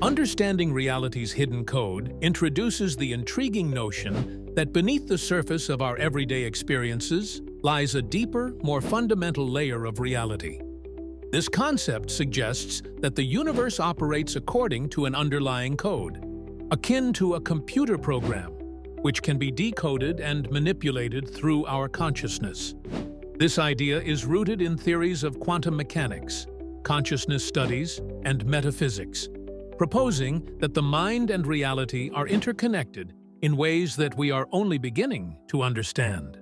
Understanding reality's hidden code introduces the intriguing notion that beneath the surface of our everyday experiences lies a deeper, more fundamental layer of reality. This concept suggests that the universe operates according to an underlying code, akin to a computer program, which can be decoded and manipulated through our consciousness. This idea is rooted in theories of quantum mechanics, consciousness studies, and metaphysics, proposing that the mind and reality are interconnected in ways that we are only beginning to understand.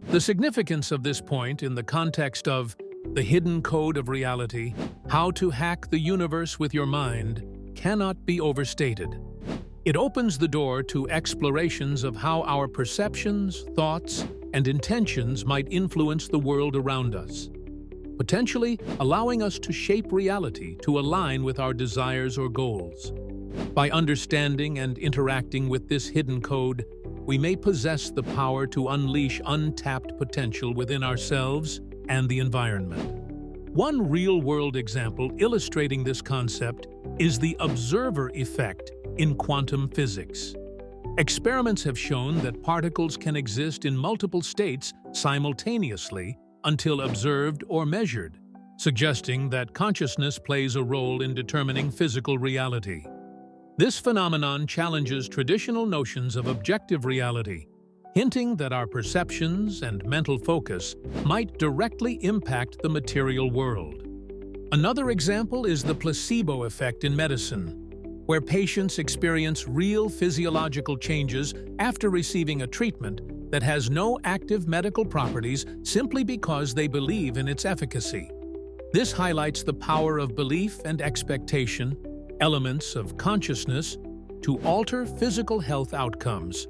The significance of this point in the context of the hidden code of reality, how to hack the universe with your mind, cannot be overstated. It opens the door to explorations of how our perceptions, thoughts, and intentions might influence the world around us, potentially allowing us to shape reality to align with our desires or goals. By understanding and interacting with this hidden code, we may possess the power to unleash untapped potential within ourselves and the environment. One real-world example illustrating this concept is the observer effect in quantum physics. Experiments have shown that particles can exist in multiple states simultaneously until observed or measured, suggesting that consciousness plays a role in determining physical reality. This phenomenon challenges traditional notions of objective reality, hinting that our perceptions and mental focus might directly impact the material world. Another example is the placebo effect in medicine, where patients experience real physiological changes after receiving a treatment that has no active medical properties simply because they believe in its efficacy. This highlights the power of belief and expectation, elements of consciousness, to alter physical health outcomes,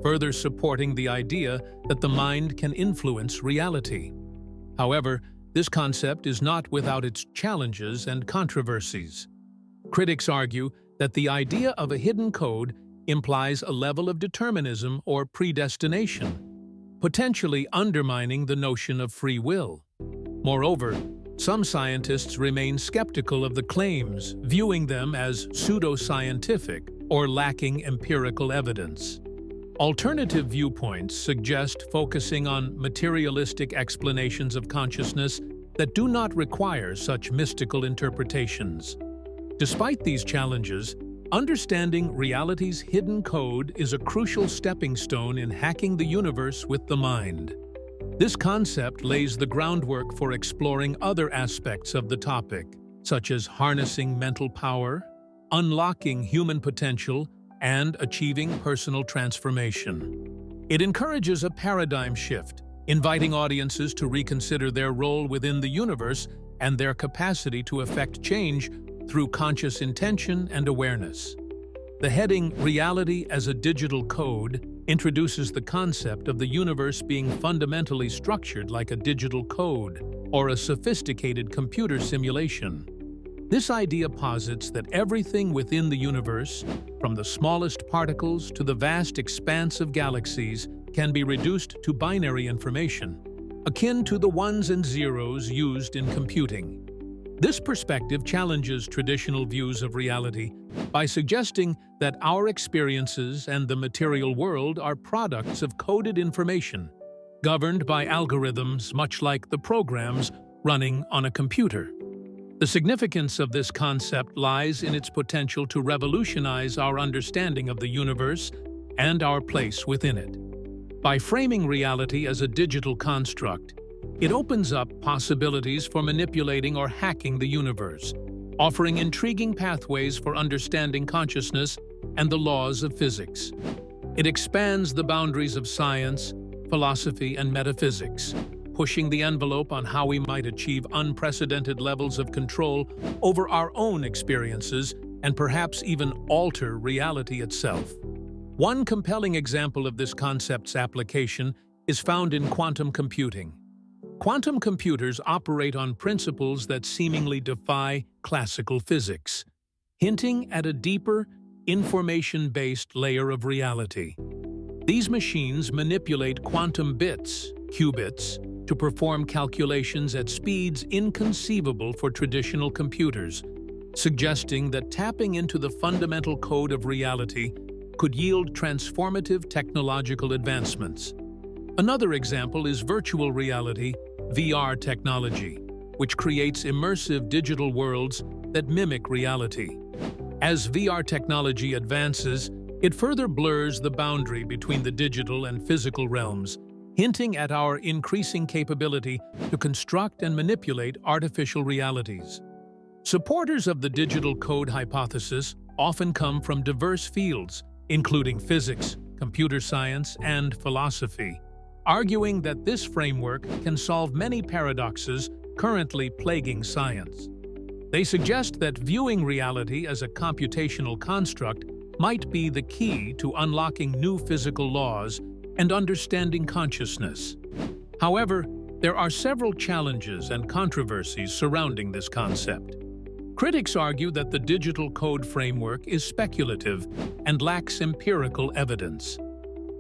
further supporting the idea that the mind can influence reality. However, this concept is not without its challenges and controversies. Critics argue that the idea of a hidden code implies a level of determinism or predestination, potentially undermining the notion of free will. Moreover, some scientists remain skeptical of the claims, viewing them as pseudoscientific or lacking empirical evidence. Alternative viewpoints suggest focusing on materialistic explanations of consciousness that do not require such mystical interpretations. Despite these challenges, understanding reality's hidden code is a crucial stepping stone in hacking the universe with the mind. This concept lays the groundwork for exploring other aspects of the topic, such as harnessing mental power, unlocking human potential, and achieving personal transformation. It encourages a paradigm shift, inviting audiences to reconsider their role within the universe and their capacity to effect change through conscious intention and awareness. The heading "Reality as a Digital Code" introduces the concept of the universe being fundamentally structured like a digital code or a sophisticated computer simulation. This idea posits that everything within the universe, from the smallest particles to the vast expanse of galaxies, can be reduced to binary information, akin to the ones and zeros used in computing. This perspective challenges traditional views of reality by suggesting that our experiences and the material world are products of coded information, governed by algorithms much like the programs running on a computer. The significance of this concept lies in its potential to revolutionize our understanding of the universe and our place within it. By framing reality as a digital construct, it opens up possibilities for manipulating or hacking the universe, offering intriguing pathways for understanding consciousness and the laws of physics. It expands the boundaries of science, philosophy, and metaphysics, pushing the envelope on how we might achieve unprecedented levels of control over our own experiences and perhaps even alter reality itself. One compelling example of this concept's application is found in quantum computing. Quantum computers operate on principles that seemingly defy classical physics, hinting at a deeper, information-based layer of reality. These machines manipulate quantum bits, qubits, to perform calculations at speeds inconceivable for traditional computers, suggesting that tapping into the fundamental code of reality could yield transformative technological advancements. Another example is virtual reality, VR technology, which creates immersive digital worlds that mimic reality. As VR technology advances, it further blurs the boundary between the digital and physical realms, hinting at our increasing capability to construct and manipulate artificial realities. Supporters of the digital code hypothesis often come from diverse fields, including physics, computer science, and philosophy, arguing that this framework can solve many paradoxes currently plaguing science. They suggest that viewing reality as a computational construct might be the key to unlocking new physical laws and understanding consciousness. However, there are several challenges and controversies surrounding this concept. Critics argue that the digital code framework is speculative and lacks empirical evidence.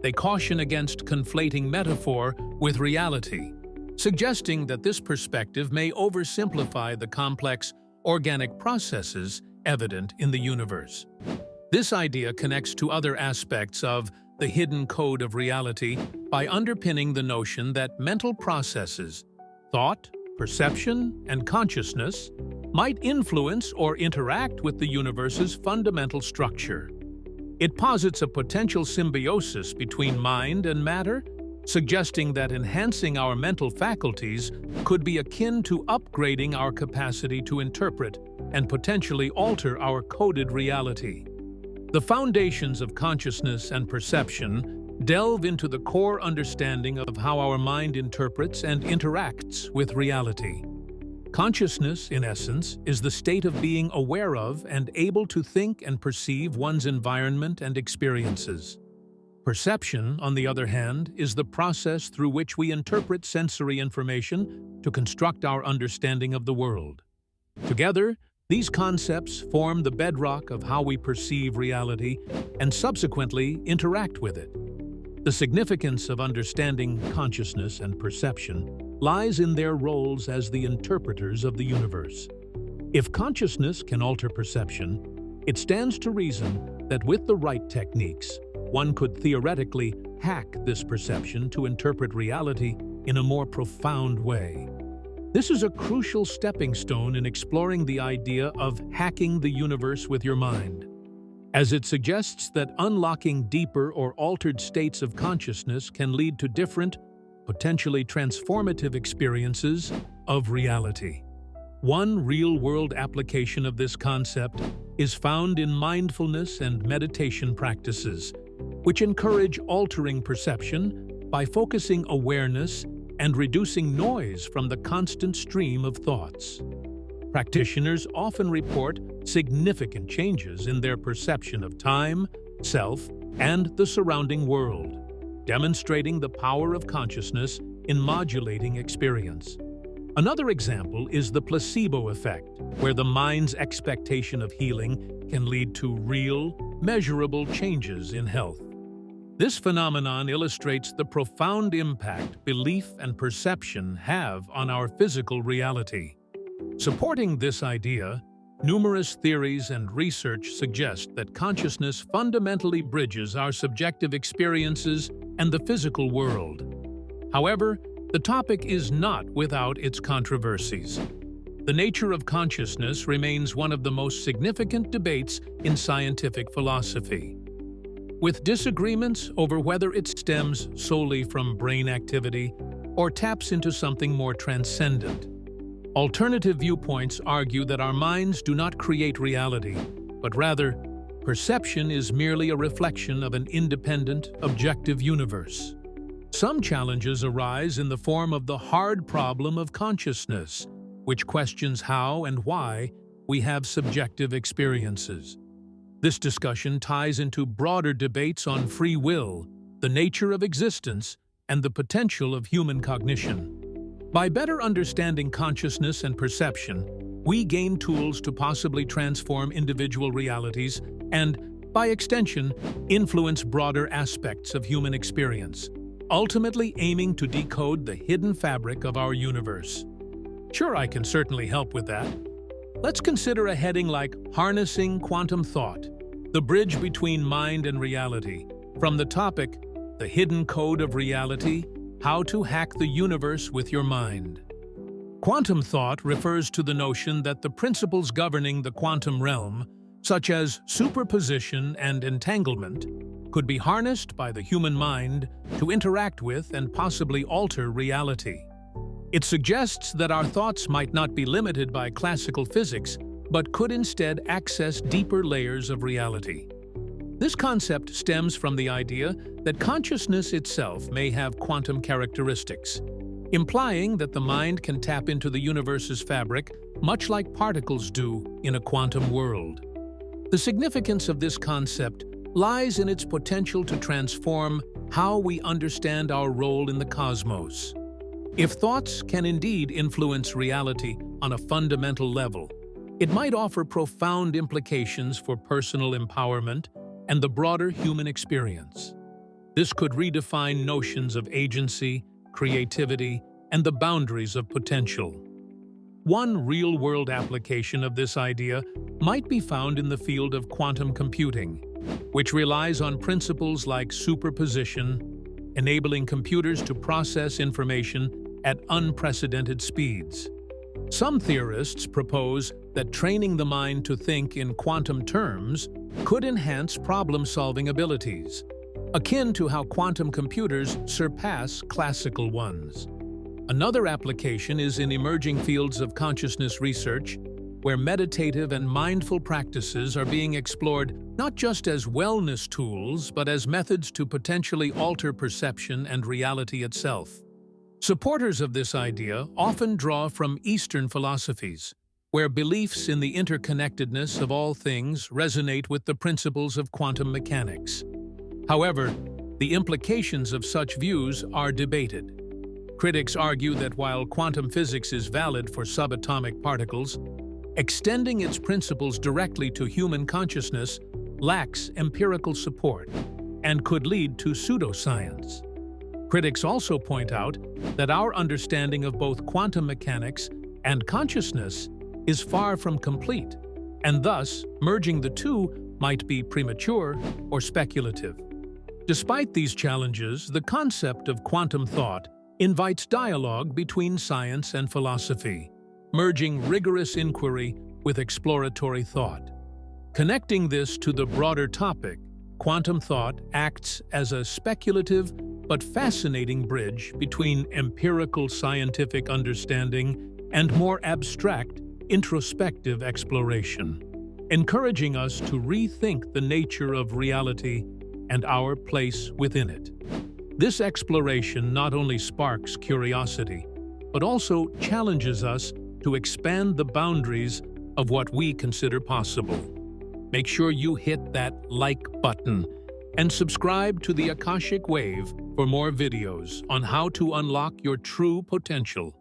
They caution against conflating metaphor with reality, suggesting that this perspective may oversimplify the complex organic processes evident in the universe. This idea connects to other aspects of the hidden code of reality by underpinning the notion that mental processes, thought, perception, and consciousness might influence or interact with the universe's fundamental structure. It posits a potential symbiosis between mind and matter, suggesting that enhancing our mental faculties could be akin to upgrading our capacity to interpret and potentially alter our coded reality. The foundations of consciousness and perception delve into the core understanding of how our mind interprets and interacts with reality. Consciousness, in essence, is the state of being aware of and able to think and perceive one's environment and experiences. Perception, on the other hand, is the process through which we interpret sensory information to construct our understanding of the world. Together, these concepts form the bedrock of how we perceive reality and subsequently interact with it. The significance of understanding consciousness and perception lies in their roles as the interpreters of the universe. If consciousness can alter perception, it stands to reason that with the right techniques, one could theoretically hack this perception to interpret reality in a more profound way. This is a crucial stepping stone in exploring the idea of hacking the universe with your mind, as it suggests that unlocking deeper or altered states of consciousness can lead to different, potentially transformative experiences of reality. One real-world application of this concept is found in mindfulness and meditation practices, which encourage altering perception by focusing awareness and reducing noise from the constant stream of thoughts. Practitioners often report significant changes in their perception of time, self, and the surrounding world, demonstrating the power of consciousness in modulating experience. Another example is the placebo effect, where the mind's expectation of healing can lead to real, measurable changes in health. This phenomenon illustrates the profound impact belief and perception have on our physical reality. Supporting this idea, numerous theories and research suggest that consciousness fundamentally bridges our subjective experiences and the physical world. However, the topic is not without its controversies. The nature of consciousness remains one of the most significant debates in scientific philosophy, with disagreements over whether it stems solely from brain activity or taps into something more transcendent. Alternative viewpoints argue that our minds do not create reality, but rather, perception is merely a reflection of an independent, objective universe. Some challenges arise in the form of the hard problem of consciousness, which questions how and why we have subjective experiences. This discussion ties into broader debates on free will, the nature of existence, and the potential of human cognition. By better understanding consciousness and perception, we gain tools to possibly transform individual realities and, by extension, influence broader aspects of human experience, ultimately aiming to decode the hidden fabric of our universe. Sure, I can certainly help with that. Let's consider a heading like Harnessing Quantum Thought, the bridge between mind and reality. From the topic, The Hidden Code of Reality, How to Hack the Universe with Your Mind. Quantum thought refers to the notion that the principles governing the quantum realm, such as superposition and entanglement, could be harnessed by the human mind to interact with and possibly alter reality. It suggests that our thoughts might not be limited by classical physics, but could instead access deeper layers of reality. This concept stems from the idea that consciousness itself may have quantum characteristics, implying that the mind can tap into the universe's fabric much like particles do in a quantum world. The significance of this concept lies in its potential to transform how we understand our role in the cosmos. If thoughts can indeed influence reality on a fundamental level, it might offer profound implications for personal empowerment and the broader human experience. This could redefine notions of agency, creativity, and the boundaries of potential. One real-world application of this idea might be found in the field of quantum computing, which relies on principles like superposition, enabling computers to process information at unprecedented speeds. Some theorists propose that training the mind to think in quantum terms could enhance problem-solving abilities, akin to how quantum computers surpass classical ones. Another application is in emerging fields of consciousness research, where meditative and mindful practices are being explored not just as wellness tools, but as methods to potentially alter perception and reality itself. Supporters of this idea often draw from Eastern philosophies, where beliefs in the interconnectedness of all things resonate with the principles of quantum mechanics. However, the implications of such views are debated. Critics argue that while quantum physics is valid for subatomic particles, extending its principles directly to human consciousness lacks empirical support and could lead to pseudoscience. Critics also point out that our understanding of both quantum mechanics and consciousness is far from complete, and thus merging the two might be premature or speculative. Despite these challenges, the concept of quantum thought invites dialogue between science and philosophy, merging rigorous inquiry with exploratory thought. Connecting this to the broader topic, quantum thought acts as a speculative but fascinating bridge between empirical scientific understanding and more abstract, introspective exploration, encouraging us to rethink the nature of reality and our place within it. This exploration not only sparks curiosity, but also challenges us to expand the boundaries of what we consider possible. Make sure you hit that like button and subscribe to the Akashic Wave for more videos on how to unlock your true potential.